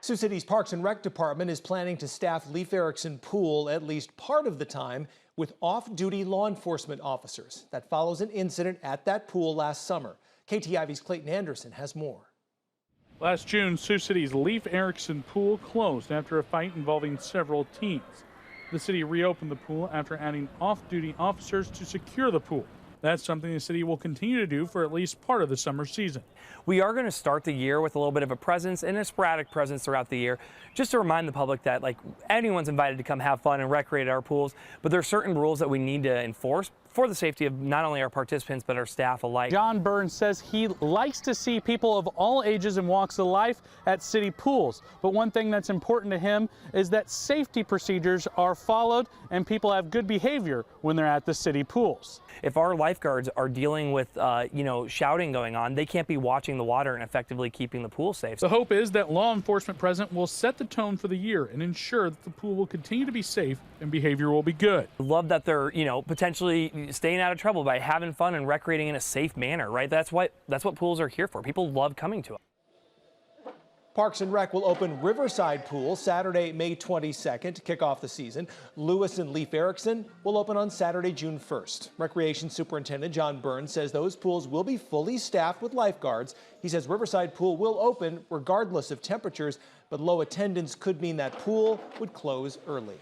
Sioux City's Parks and Rec Department is planning to staff Leif Erikson Pool at least part of the time with off-duty law enforcement officers. That follows an incident at that pool last summer. KTIV's Clayton Anderson has more. Last June, Sioux City's Leif Erikson Pool closed after a fight involving several teens. The city reopened the pool after adding off-duty officers to secure the pool. That's something the city will continue to do for at least part of the summer season. We are going to start the year with a little bit of a presence and a sporadic presence throughout the year, just to remind the public that anyone's invited to come have fun and recreate at our pools, but there are certain rules that we need to enforce for the safety of not only our participants but our staff alike. John Burns says he likes to see people of all ages and walks of life at city pools, but one thing that's important to him is that safety procedures are followed and people have good behavior when they're at the city pools. If our lifeguards are dealing with shouting going on, they can't be watching the water and effectively keeping the pool safe. The hope is that law enforcement present will set the tone for the year and ensure that the pool will continue to be safe and behavior will be good. Love that they're potentially staying out of trouble by having fun and recreating in a safe manner, right? That's what pools are here for. People love coming to them. Parks and Rec will open Riverside Pool Saturday, May 22nd to kick off the season. Lewis and Leif Erikson will open on Saturday, June 1st. Recreation Superintendent John Burns says those pools will be fully staffed with lifeguards. He says Riverside Pool will open regardless of temperatures, but low attendance could mean that pool would close early.